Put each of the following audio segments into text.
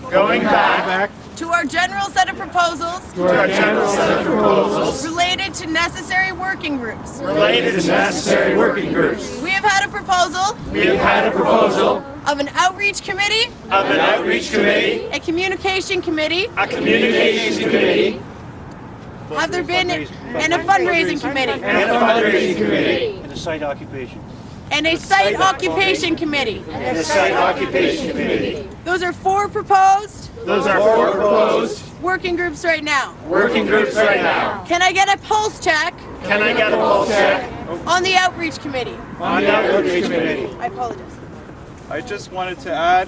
Going back to our general set of proposals related to necessary working groups. We have had a proposal of an outreach committee, a communication committee, have there been, and a fundraising committee, And a site occupation. and a site occupation committee. Those are four proposed working groups right now. Can I get a pulse check on the outreach committee? I apologize. I just wanted to add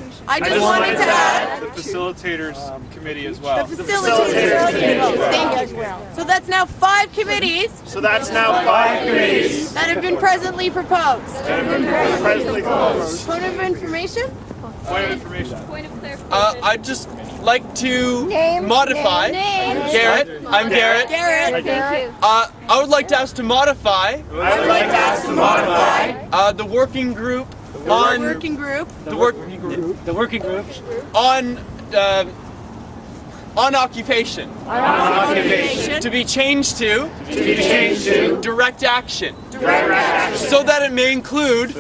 the facilitators committee as well. The facilitators committee. Thank you. So that's now 5 committees that have been presently proposed. Point of information? Point of clarification. I'd just like to modify. Garrett. I'm Garrett. Garrett. Thank you. I would like to ask to modify. The working group on Working group. The working groups. on occupation to be changed to direct action, so that it may include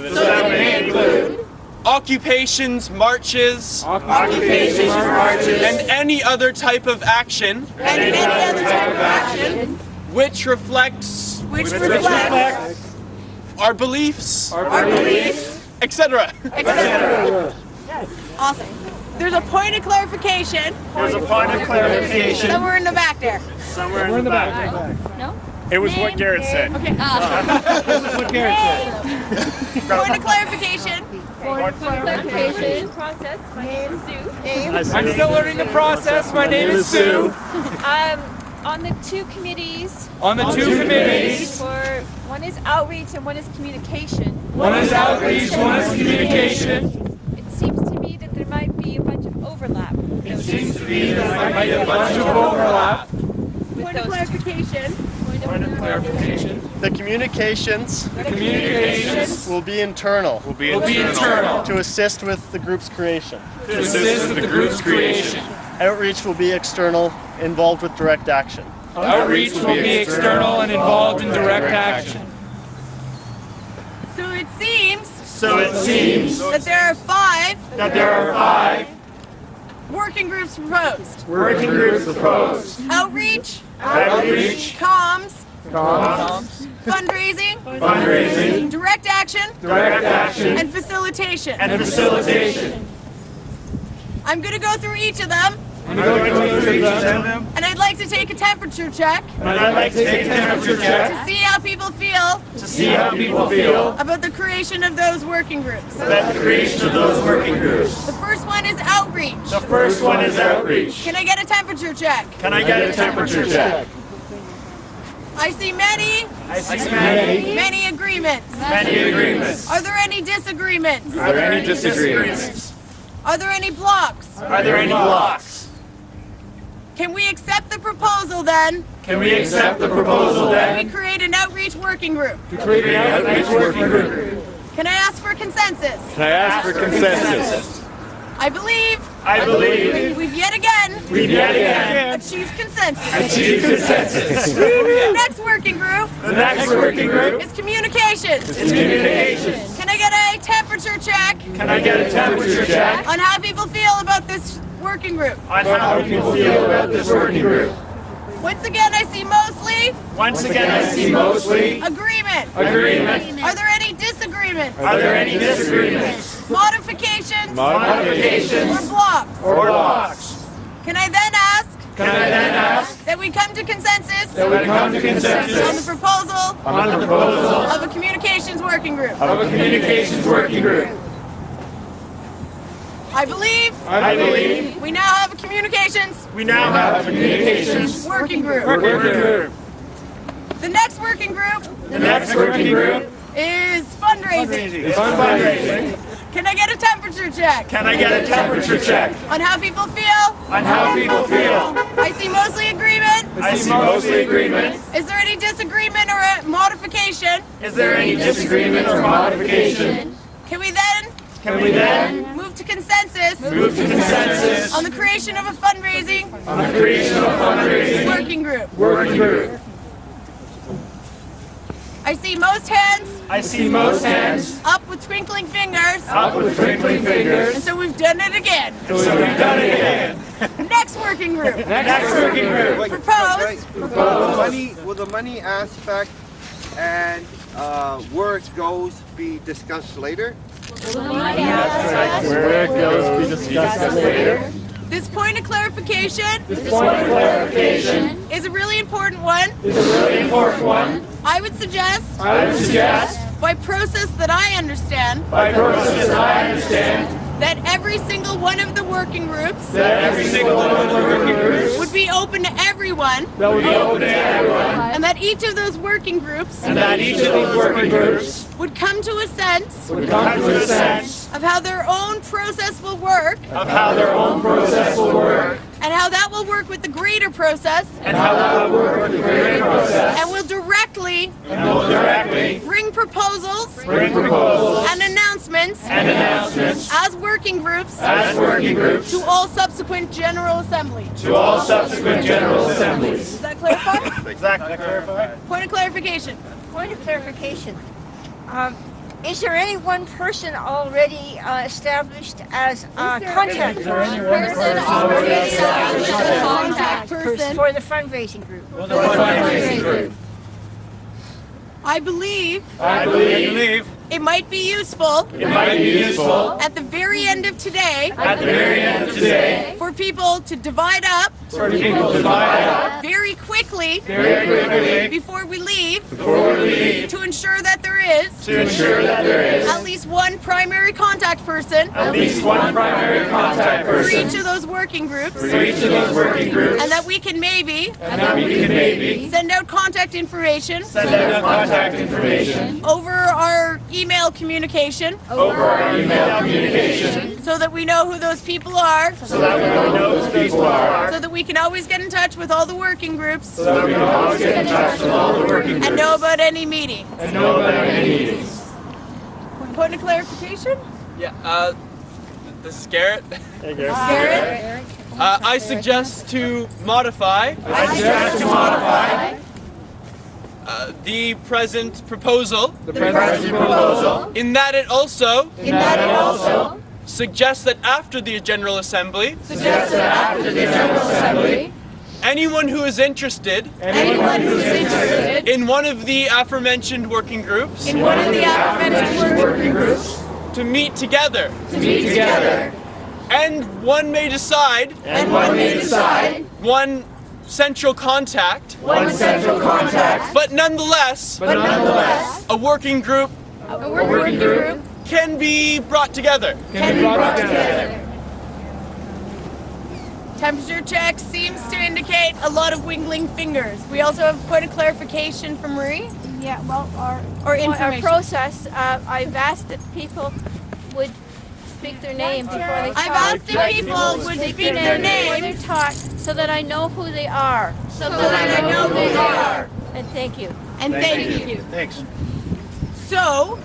occupations, marches, and any other type of action which reflects our beliefs, etc. Awesome. There's a point of clarification. Somewhere in the back there. No? It was what Garrett said. Okay. What Garrett said. Point of clarification. Process. My name is Sue. I'm still learning the process. My name is Sue. On the two committees. On the two committees. For one is outreach and one is communication. One is outreach, one is communication. It seems to me that there might be a bunch of overlap. It seems to me there might be a bunch of overlap. Point of clarification. Clarification. The communications will be internal To to assist with the group's creation. assist with the group's creation. Outreach will be external, involved with direct action. Outreach will be external and involved in direct action. So it seems that there are 5 working groups proposed. Outreach, comms, fundraising, direct action, and facilitation. I'm going to go through each of them, and I'd like to take a temperature check to see how people feel about the creation of those working groups. The first one is outreach. Can I get a temperature check? I see many agreements. Are there any disagreements? Are there any blocks? Can we accept the proposal then? We create an outreach working group. Can I ask for consensus? I believe we've yet again achieved consensus. The next working group is communications. Can I get a temperature check on how people feel about this working group? Once again, I see mostly agreement. Are there any disagreements? Modifications? Or blocks? Can I then ask that we come to consensus on the proposal of a communications working group? I believe we now have a communications working group. The next working group is fundraising. Can I get a temperature check on how people feel? I see mostly agreement. Is there any disagreement or modification? Can we then move to consensus on the creation of a fundraising working group. I see most hands up with twinkling fingers. And so we've done it again. Next working group. Proposed. Will the money aspect and where it goes be discussed later? Where it goes, we discuss it later. This point of clarification is a really important one. I would suggest by process that I understand that every single one of the working groups would be open to everyone, and that each of those working groups would come to a sense of how their own process will work, and how that will work with the greater process, and will directly bring proposals and announcements as working groups to all subsequent General Assembly. Does that clarify? Exactly. Point of clarification. Point of clarification. Is there any one person already established as a contact person for the fundraising group? I believe it might be useful at the very end of today for people to divide up very quickly before we leave to ensure that there is at least one primary contact person for each of those working groups, and that we can maybe send out contact information over our email communication so that we know who those people are, so that we can always get in touch with all the working groups and know about any meetings. Point of clarification? Yeah, this is Garrett. Hey, Garrett. Garrett? I suggest to modify the present proposal in that it also suggests that after the General Assembly, anyone who is interested in one of the aforementioned working groups to meet together. And one may decide one central contact, but nonetheless a working group can be brought together. Temperature check seems to indicate a lot of wiggling fingers. We also have point of clarification from Marie. Yeah, well, Or our information. process, I've asked that people would speak their name before they talk. I've asked if people would speak their before they name talk, so that I know who they are. And thank you. and thank you. Thanks. So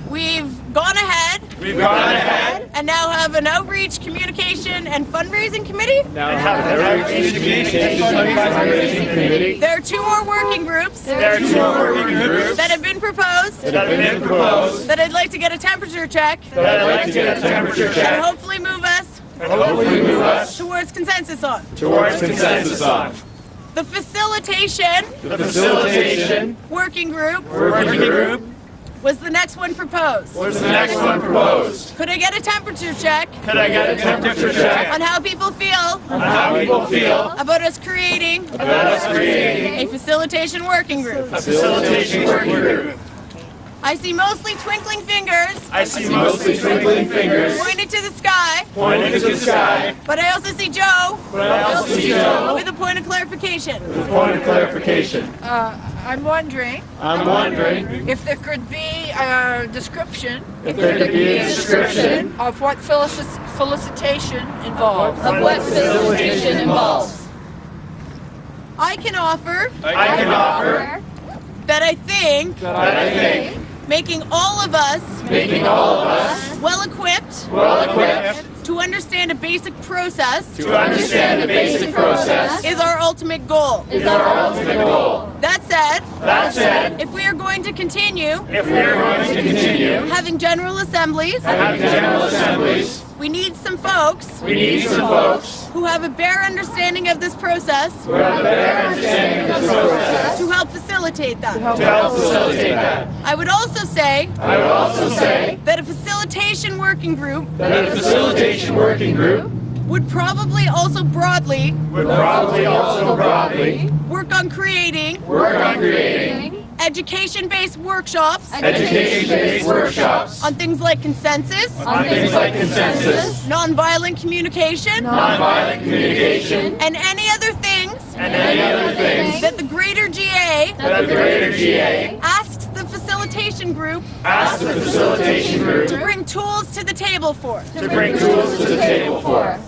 we've gone ahead and now have an outreach, communication, and fundraising committee. There are two more working groups that have been proposed that I'd like to get a temperature check and hopefully move us towards consensus on. The facilitation working group was the next one proposed. Could I get a temperature check on how people feel about us creating a facilitation working group? I see mostly twinkling fingers. Pointed to the sky. But I also see Joe. With a point of clarification. I'm wondering if there could be a description of what felicitation involves. I can offer that I think making all of us well equipped To understand a basic process. To understand the basic process. Is our ultimate goal. Is our ultimate goal. That said. That said. If we are going to continue. If we are going to continue. Having general assemblies. Having general assemblies. We need some folks. We need some folks. Who have a bare understanding of this process. Who have a bare understanding of this process. To help facilitate that. To help facilitate that. I would also say. I would also say. That a facilitation working group. That a facilitation working group. Would probably also broadly. Would probably also broadly. Work on creating. Work on creating. Education-based workshops. Education-based workshops. On things like consensus. On things like consensus. Nonviolent communication. Nonviolent communication. And any other things. And any other things. That the greater GA. That the greater GA. Asks the facilitation group. Asks the facilitation group. To bring tools to the table for. To bring tools to the table for.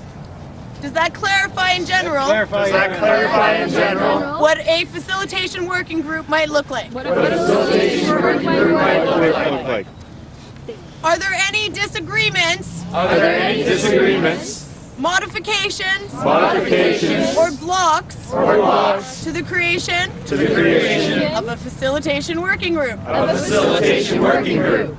Does that clarify in general? Does that clarify in general? What a facilitation working group might look like? What a facilitation working group might look like? Are there any disagreements? Are there any disagreements? Modifications? Modifications? Or blocks? Or blocks? To the creation? To the creation? Of a facilitation working group? Of a facilitation working group?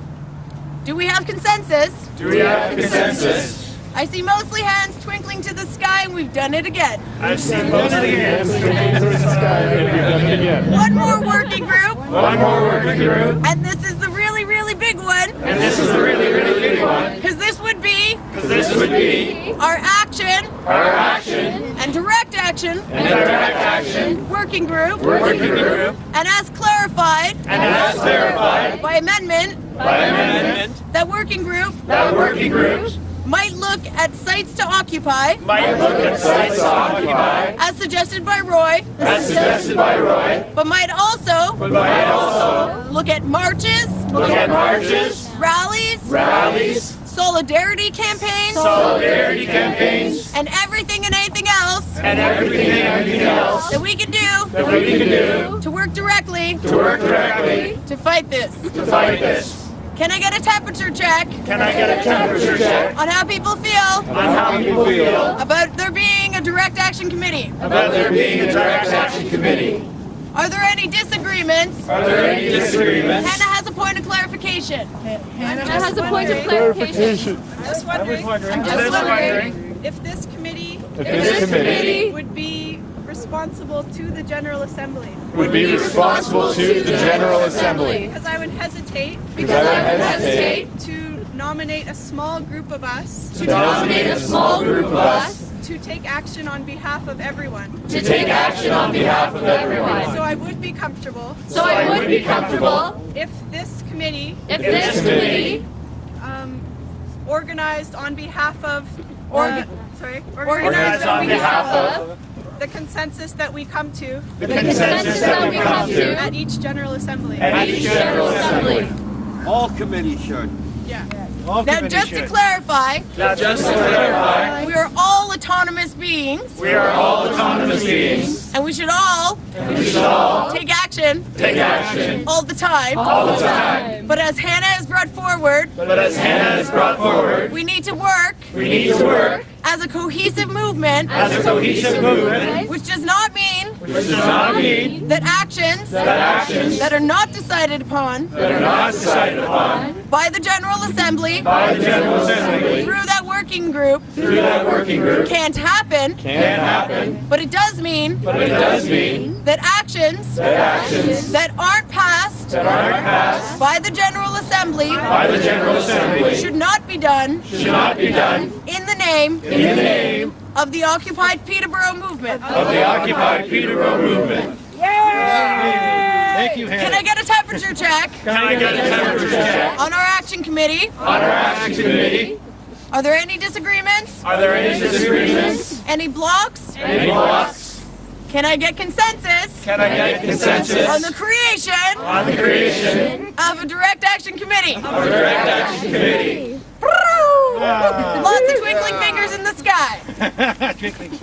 Do we have consensus? Do we have consensus? I see mostly hands twinkling to the sky, and we've done it again. I've seen mostly hands twinkling to the sky, and we've done it again. One more working group. One more working group. And this is the really, really big one. And this is the really, really big one. Because this would be. Because this would be. Our action. Our action. And direct action. And direct action. Working group. Working group. And as clarified. And as clarified. By amendment. By amendment. That working group. That working group. Might look at sites to occupy. Might look at sites to occupy. As suggested by Roy. As suggested by Roy. But might also. Look at marches. Look at marches. Rallies. Rallies. Solidarity campaigns. Solidarity campaigns. And everything and anything else. And everything and anything else. That we can do. That we can do. To work directly. To work directly. To fight this. To fight this. Can I get a temperature check? Can I get a temperature check? On how people feel. On how people feel. About there being a direct action committee. About there being a direct action committee. Are there any disagreements? Are there any disagreements? Hannah has a point of clarification. Hannah has a point of clarification. I'm just wondering if this committee would be responsible to the General Assembly. Would be responsible to the General Assembly. Because I would hesitate. To nominate a small group of us. To take action on behalf of everyone. To take action on behalf of everyone. So I would be comfortable. If this committee. Organized on behalf of. Organized on behalf of. The consensus that we come to. At each General Assembly. All committees should. Yeah. Now, just to clarify, we are all autonomous beings. We are all autonomous beings. And we should all take action all the time. But as Hannah has brought forward, we need to work as a cohesive movement, which does not mean that actions that are not decided upon by the General Assembly through that working group can't happen. But it does mean that actions that aren't passed by the General Assembly should not be done in the name of the occupied Peterborough movement. Thank you, Hannah. Can I get a temperature check? On our action committee? Are there any disagreements? Any blocks? Can I get consensus? On the creation of a direct action committee? Lots of twinkling fingers in the sky. Twinkling.